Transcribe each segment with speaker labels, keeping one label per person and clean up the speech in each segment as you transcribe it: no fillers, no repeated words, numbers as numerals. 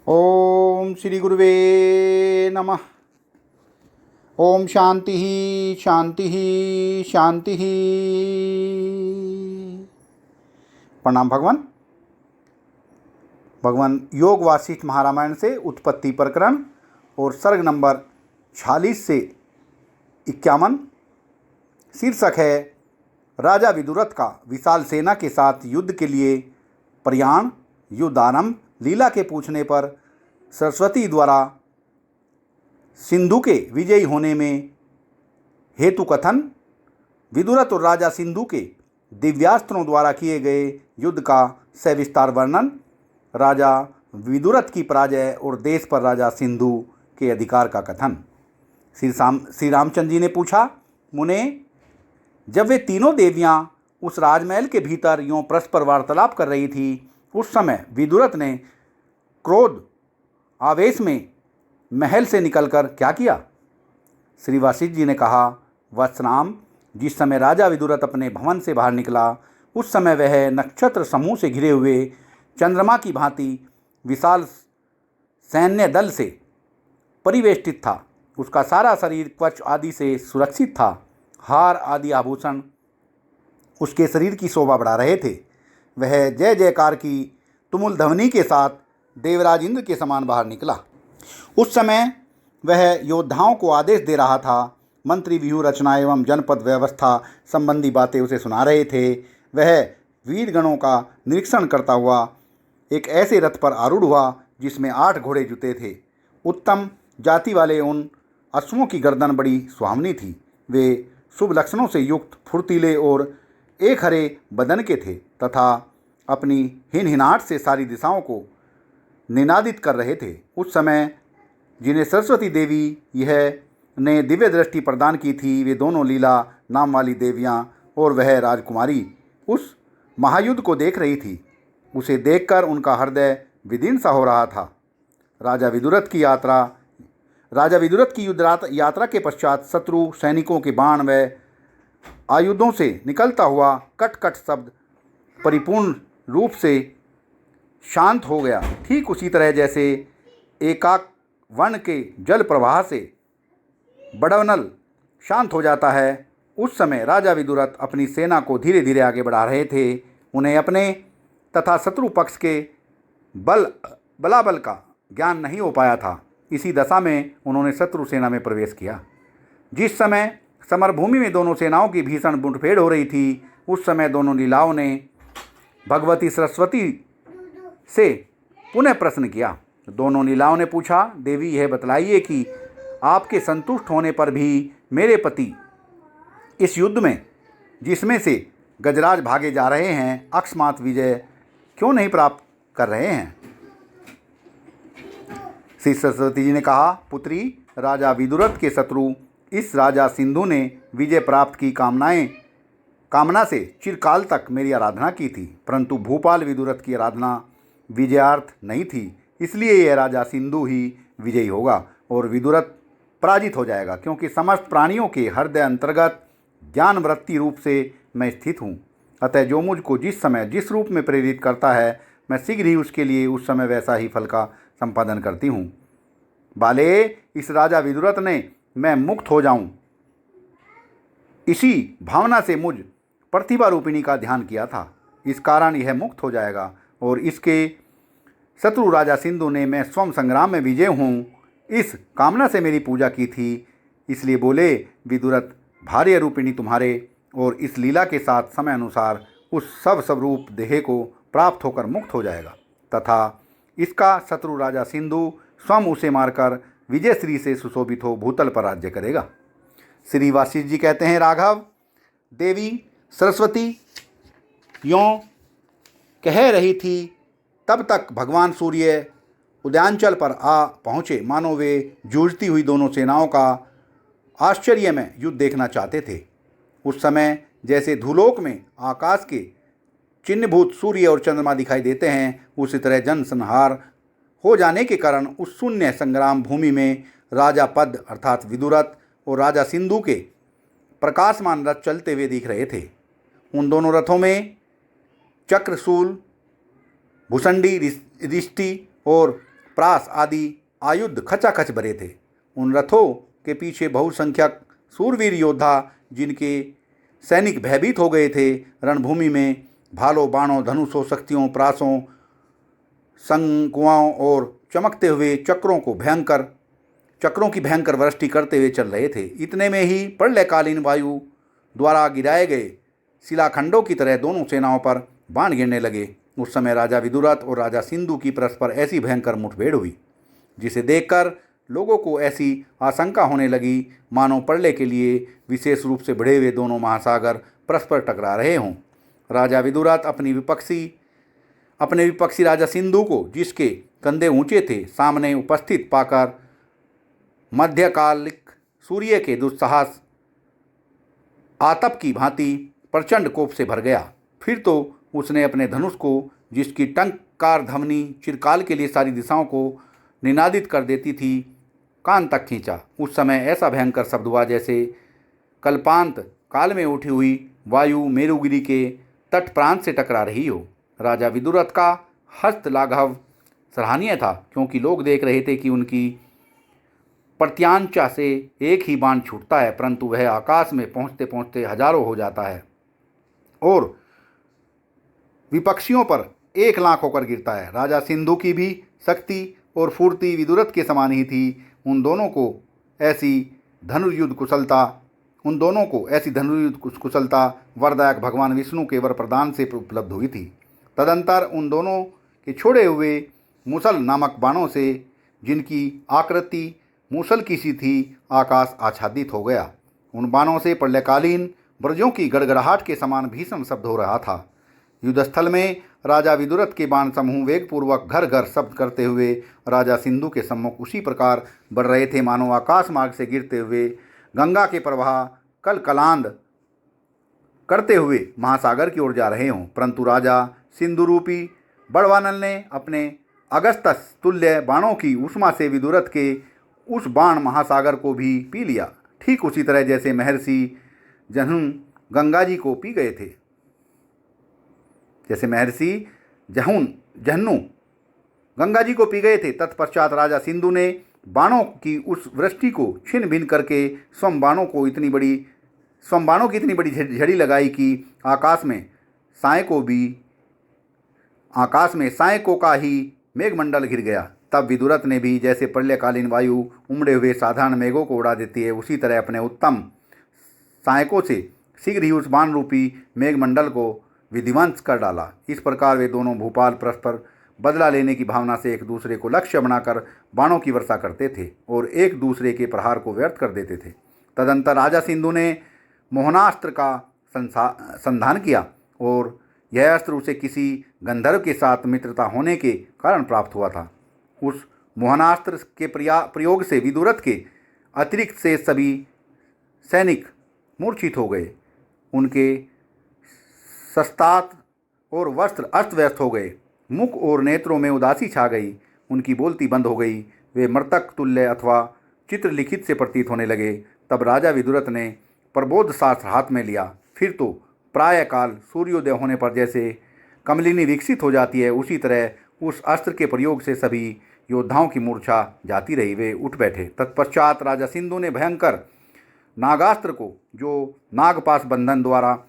Speaker 1: ओम श्री गुरुवे नमः। ओम शांति शांति शांति। प्रणाम भगवान। भगवान योग वासिष्ठ महारामायण से उत्पत्ति प्रकरण और सर्ग नंबर 46 से 51। शीर्षक है राजा विदुरथ का विशाल सेना के साथ युद्ध के लिए प्रयाण। युद्ध आरंभ। लीला के पूछने पर सरस्वती द्वारा सिंधु के विजयी होने में हेतु कथन। विदुरथ और राजा सिंधु के दिव्यास्त्रों द्वारा किए गए युद्ध का सविस्तार वर्णन। राजा विदुरथ की पराजय और देश पर राजा सिंधु के अधिकार का कथन। श्री रामचंद्र जी ने पूछा, मुने, जब वे तीनों देवियां उस राजमहल के भीतर यों परस्पर वार्तालाप कर रही थी, उस समय विदुरथ ने क्रोध आवेश में महल से निकलकर क्या किया? श्री वासिष्ठ जी ने कहा, वत्सराम, जिस समय राजा विदुरथ अपने भवन से बाहर निकला, उस समय वह नक्षत्र समूह से घिरे हुए चंद्रमा की भांति विशाल सैन्य दल से परिवेष्टित था। उसका सारा शरीर कवच आदि से सुरक्षित था। हार आदि आभूषण उसके शरीर की शोभा बढ़ा रहे थे। वह जय जयकार की तुमुल ध्वनि के साथ देवराज इंद्र के समान बाहर निकला। उस समय वह योद्धाओं को आदेश दे रहा था। मंत्री व्यूह रचना एवं जनपद व्यवस्था संबंधी बातें उसे सुना रहे थे। वह वीरगणों का निरीक्षण करता हुआ एक ऐसे रथ पर आरूढ़ हुआ जिसमें 8 घोड़े जुते थे। उत्तम जाति वाले उन अश्वों की गर्दन बड़ी सुहावनी थी। वे शुभ लक्षणों से युक्त, फुर्तीले और एक हरे बदन के थे तथा अपनी हिनहिनाहट से सारी दिशाओं को निनादित कर रहे थे। उस समय जिन्हें सरस्वती देवी यह ने दिव्य दृष्टि प्रदान की थी, वे दोनों लीला नाम वाली देवियां और वह राजकुमारी उस महायुद्ध को देख रही थी। उसे देखकर उनका हृदय विदीर्ण सा हो रहा था। राजा विदुरथ की युद्ध यात्रा के पश्चात शत्रु सैनिकों के बाण व आयुधों से निकलता हुआ कट शब्द परिपूर्ण रूप से शांत हो गया। ठीक उसी तरह जैसे एकाक वन के जल प्रवाह से बड़वनल शांत हो जाता है, उस समय राजा विदुरथ अपनी सेना को धीरे धीरे आगे बढ़ा रहे थे। उन्हें अपने तथा शत्रु पक्ष के बलाबल का ज्ञान नहीं हो पाया था। इसी दशा में उन्होंने शत्रु सेना में प्रवेश किया। जिस समय समरभूमि में दोनों सेनाओं की भीषण मुठभेड़ हो रही थी, उस समय दोनों लीलाओं ने भगवती सरस्वती से पुनः प्रश्न किया। दोनों लीलाओं ने पूछा, देवी, यह बतलाइए कि आपके संतुष्ट होने पर भी मेरे पति इस युद्ध में, जिसमें से गजराज भागे जा रहे हैं, अकस्मात विजय क्यों नहीं प्राप्त कर रहे हैं? श्री सरस्वती जी ने कहा, पुत्री, राजा विदुरथ के शत्रु इस राजा सिंधु ने विजय प्राप्त की कामना से चिरकाल तक मेरी आराधना की थी, परंतु भूपाल विदुरथ की आराधना विजयार्थ नहीं थी। इसलिए यह राजा सिंधु ही विजयी होगा और विदुरथ पराजित हो जाएगा, क्योंकि समस्त प्राणियों के हृदय अंतर्गत ज्ञान वृत्ति रूप से मैं स्थित हूँ। अतः जो मुझको जिस समय जिस रूप में प्रेरित करता है, मैं शीघ्र ही उसके लिए उस समय वैसा ही फल का संपादन करती हूँ। बाले, इस राजा विदुरथ ने मैं मुक्त हो जाऊं, इसी भावना से मुझ प्रतिभा रूपिणी का ध्यान किया था। इस कारण यह मुक्त हो जाएगा और इसके शत्रु राजा सिंधु ने मैं स्वयं संग्राम में विजय हूँ, इस कामना से मेरी पूजा की थी। इसलिए बोले, विदुरथ, भार्य रूपिणी तुम्हारे और इस लीला के साथ समय अनुसार उस सब रूप देह को प्राप्त होकर मुक्त हो जाएगा तथा इसका शत्रु राजा सिंधु स्वयं उसे मारकर विजय श्री से सुशोभित हो भूतल पर राज्य करेगा। श्री वासिष्ठ जी कहते हैं, राघव, देवी सरस्वती यों कह रही थी, तब तक भगवान सूर्य उदयांचल पर आ पहुँचे, मानो वे जूझती हुई दोनों सेनाओं का आश्चर्य में युद्ध देखना चाहते थे। उस समय जैसे धूलोक में आकाश के चिन्हभूत सूर्य और चंद्रमा दिखाई देते हैं, उसी तरह जन संहार हो जाने के कारण उस शून्य संग्राम भूमि में राजा पद अर्थात विदुरथ और राजा सिंधु के प्रकाशमान रथ चलते हुए दिख रहे थे। उन दोनों रथों में चक्रशूल, भुसंडी, रिष्टि और प्रास आदि आयुध खचाखच भरे थे। उन रथों के पीछे बहुसंख्यक सूरवीर योद्धा, जिनके सैनिक भयभीत हो गए थे, रणभूमि में भालों, बाणों, धनुषों, शक्तियों, प्रासों, शंकुओं और चमकते हुए चक्रों की भयंकर वृष्टि करते हुए चल रहे थे। इतने में ही प्रलयकालीन वायु द्वारा गिराए गए शिलाखंडों की तरह दोनों सेनाओं पर बाण गिरने लगे। उस समय राजा विदुरथ और राजा सिंधु की परस्पर ऐसी भयंकर मुठभेड़ हुई, जिसे देखकर लोगों को ऐसी आशंका होने लगी मानो प्रलय के लिए विशेष रूप से बढ़े हुए दोनों महासागर परस्पर टकरा रहे हों। राजा विदुरथ अपने विपक्षी राजा सिंधु को, जिसके कंधे ऊंचे थे, सामने उपस्थित पाकर मध्यकालिक सूर्य के दुस्साहस आतप की भांति प्रचंड कोप से भर गया। फिर तो उसने अपने धनुष को, जिसकी टंकार ध्वनि चिरकाल के लिए सारी दिशाओं को निनादित कर देती थी, कान तक खींचा। उस समय ऐसा भयंकर शब्द हुआ जैसे कल्पांत काल में उठी हुई वायु मेरुगिरी के तट प्रांत से टकरा रही हो। राजा विदुरथ का हस्त लाघव सराहनीय था, क्योंकि लोग देख रहे थे कि उनकी प्रत्यांचा से एक ही बाण छूटता है, परंतु वह आकाश में पहुंचते पहुंचते हजारों हो जाता है और विपक्षियों पर 1 लाख होकर गिरता है। राजा सिंधु की भी शक्ति और फूर्ति विदुरथ के समान ही थी। उन दोनों को ऐसी धनुर्युद्ध कुशलता वरदायक भगवान विष्णु के वर प्रदान से उपलब्ध हुई थी। तदंतर उन दोनों के छोड़े हुए मूसल नामक बाणों से, जिनकी आकृति मूसल की सी थी, आकाश आच्छादित हो गया। उन बाणों से प्रलयकालीन ब्रजों की गड़गड़ाहट के समान भीषण शब्द हो रहा था। युद्धस्थल में राजा विदुरथ के बाण समूह वेगपूर्वक घर घर शब्द करते हुए राजा सिंधु के सम्मुख उसी प्रकार बढ़ रहे थे मानो आकाश मार्ग से गिरते हुए गंगा के प्रवाह कलकलांद करते हुए महासागर की ओर जा रहे हों। परंतु राजा सिंधु रूपी बड़वानल ने अपने अगस्तस तुल्य बाणों की उष्मा से विदुरथ के उस बाण महासागर को भी पी लिया, ठीक उसी तरह जैसे महर्षि जह्नु गंगा जी को पी गए थे। तत्पश्चात राजा सिंधु ने बाणों की उस वृष्टि को छिन्न भिन्न करके स्वयं बाणों की इतनी बड़ी झड़ी लगाई कि आकाश में सायकों का ही मेघमंडल घिर गया। तब विदुरथ ने भी, जैसे प्रलयकालीन वायु उमड़े हुए साधारण मेघों को उड़ा देती है, उसी तरह अपने उत्तम सायकों से शीघ्र ही उस बाण रूपी मेघमंडल को विध्वंस कर डाला। इस प्रकार वे दोनों भूपाल परस्पर बदला लेने की भावना से एक दूसरे को लक्ष्य बनाकर बाणों की वर्षा करते थे और एक दूसरे के प्रहार को व्यर्थ कर देते थे। तदंतर राजा सिंधु ने मोहनास्त्र का संधान किया और यह अस्त्र उसे किसी गंधर्व के साथ मित्रता होने के कारण प्राप्त हुआ था। उस मोहनास्त्र के प्रयोग से विदुरथ के अतिरिक्त से सभी सैनिक मूर्छित हो गए। उनके शस्त्रास्त्र और वस्त्र अस्त व्यस्त हो गए। मुख और नेत्रों में उदासी छा गई। उनकी बोलती बंद हो गई। वे मृतक तुल्य अथवा चित्रलिखित से प्रतीत होने लगे। तब राजा विदुरथ ने प्रबोध शास्त्र हाथ में लिया। फिर तो प्रायःकाल सूर्योदय होने पर जैसे कमलिनी विकसित हो जाती है, उसी तरह उस अस्त्र के प्रयोग से सभी योद्धाओं की मूर्छा जाती रही। वे उठ बैठे। तत्पश्चात राजा सिंधु ने भयंकर नागास्त्र को, जो नागपाश बंधन द्वारा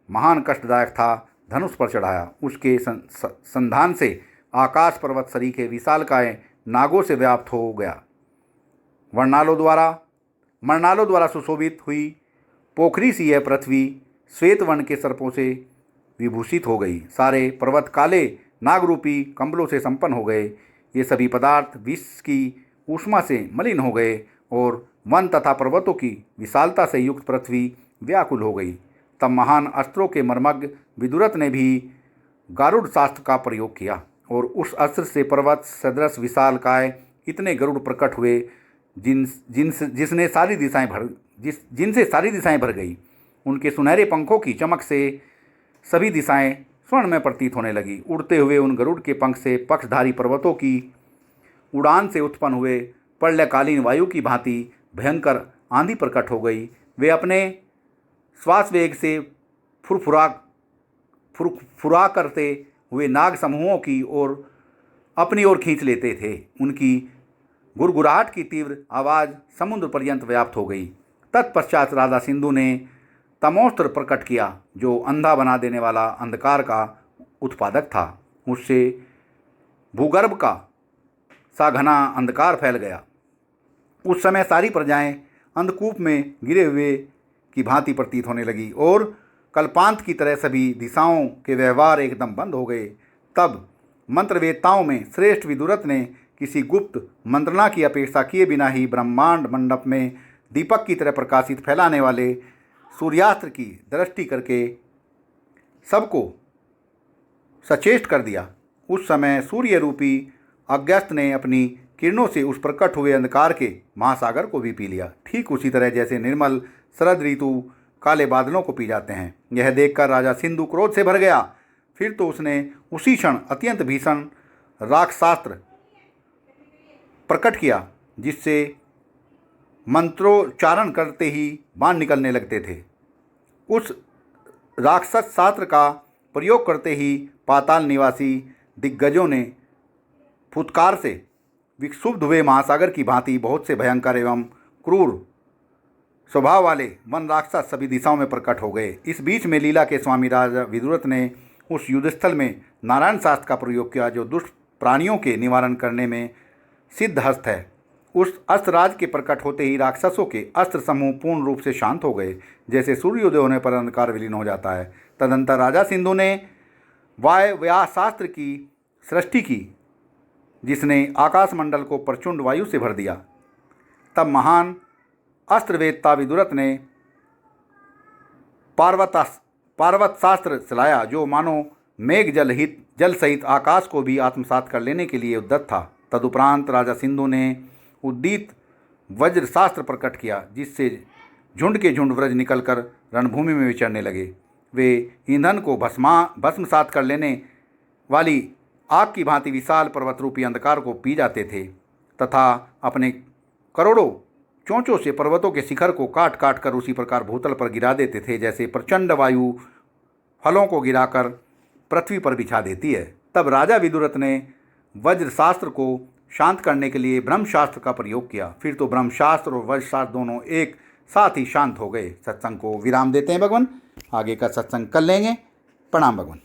Speaker 1: महान कष्टदायक था, धनुष पर चढ़ाया। उसके संधान से आकाश पर्वत सरीखे विशालकाय नागों से व्याप्त हो गया। मरनालों द्वारा सुशोभित हुई पोखरी सी यह पृथ्वी श्वेत वर्ण के सर्पों से विभूषित हो गई। सारे पर्वत काले नागरूपी कंबलों से संपन्न हो गए। ये सभी पदार्थ विष की ऊष्मा से मलिन हो गए और वन तथा पर्वतों की विशालता से युक्त पृथ्वी व्याकुल हो गई। तब महान अस्त्रों के मर्मज्ञ विदुरथ ने भी गारुड़ शास्त्र का प्रयोग किया और उस अस्त्र से पर्वत सदृश विशाल काय इतने गरुड़ प्रकट हुए जिनसे सारी दिशाएं भर गई। उनके सुनहरे पंखों की चमक से सभी दिशाएं स्वर्ण में प्रतीत होने लगी। उड़ते हुए उन गरुड़ के पंख से पक्षधारी पर्वतों की उड़ान से उत्पन्न हुए प्रलयकालीन वायु की भांति भयंकर आंधी प्रकट हो गई। वे अपने श्वास वेग से फुरफुरा करते हुए नाग समूहों की ओर अपनी ओर खींच लेते थे। उनकी गुड़गुड़ाहट की तीव्र आवाज़ समुद्र पर्यंत व्याप्त हो गई। तत्पश्चात राजा सिंधु ने तमोस्त्र प्रकट किया, जो अंधा बना देने वाला अंधकार का उत्पादक था। उससे भूगर्भ का सा घना अंधकार फैल गया। उस समय सारी प्रजाएं अंधकूप में गिरे हुए की भांति प्रतीत होने लगी और कल्पांत की तरह सभी दिशाओं के व्यवहार एकदम बंद हो गए। तब मंत्रवेत्ताओं में श्रेष्ठ विदुरथ ने किसी गुप्त मंत्रणा की अपेक्षा किए बिना ही ब्रह्मांड मंडप में दीपक की तरह प्रकाशित फैलाने वाले सूर्यास्त्र की दृष्टि करके सबको सचेष्ट कर दिया। उस समय सूर्य रूपी अगस्त्य ने अपनी किरणों से उस प्रकट हुए अंधकार के महासागर को भी पी लिया, ठीक उसी तरह जैसे निर्मल शरद ऋतु काले बादलों को पी जाते हैं। यह देखकर राजा सिंधु क्रोध से भर गया। फिर तो उसने उसी क्षण अत्यंत भीषण राक्षसास्त्र प्रकट किया, जिससे मंत्रोच्चारण करते ही बाण निकलने लगते थे। उस राक्षस शास्त्र का प्रयोग करते ही पाताल निवासी दिग्गजों ने फुत्कार से विक्षुब्ध हुए महासागर की भांति बहुत से भयंकर एवं क्रूर स्वभाव वाले वन राक्षस सभी दिशाओं में प्रकट हो गए। इस बीच में लीला के स्वामी राजा विदुरथ ने उस युद्धस्थल में नारायण शास्त्र का प्रयोग किया, जो दुष्ट प्राणियों के निवारण करने में सिद्ध हस्त है। उस अस्त्रराज के प्रकट होते ही राक्षसों के अस्त्र समूह पूर्ण रूप से शांत हो गए, जैसे सूर्योदय होने पर अंधकार विलीन हो जाता है। तदंतर राजा सिंधु ने वायव्याशास्त्र की सृष्टि की, जिसने आकाशमंडल को प्रचंड वायु से भर दिया। तब महान अस्त्रवेत्ता विदुरथ ने पार्वत शास्त्र चलाया, जो मानो मेघ जल सहित आकाश को भी आत्मसात कर लेने के लिए उद्यत था। तदुपरांत राजा सिंधु ने उद्दीत वज्र शास्त्र प्रकट किया, जिससे झुंड के झुंड व्रज निकलकर रणभूमि में विचरने लगे। वे ईंधन को भस्मसात कर लेने वाली आग की भांति विशाल पर्वत रूपी अंधकार को पी जाते थे तथा अपने करोड़ों चोंचों से पर्वतों के शिखर को काट काट कर उसी प्रकार भूतल पर गिरा देते थे, जैसे प्रचंड वायु फलों को गिराकर पृथ्वी पर बिछा देती है। तब राजा विदुरथ ने वज्र शास्त्र को शांत करने के लिए ब्रह्मशास्त्र का प्रयोग किया। फिर तो ब्रह्मशास्त्र और वज्रशास्त्र दोनों एक साथ ही शांत हो गए। सत्संग को विराम देते हैं भगवान, आगे का सत्संग कर लेंगे। प्रणाम भगवान।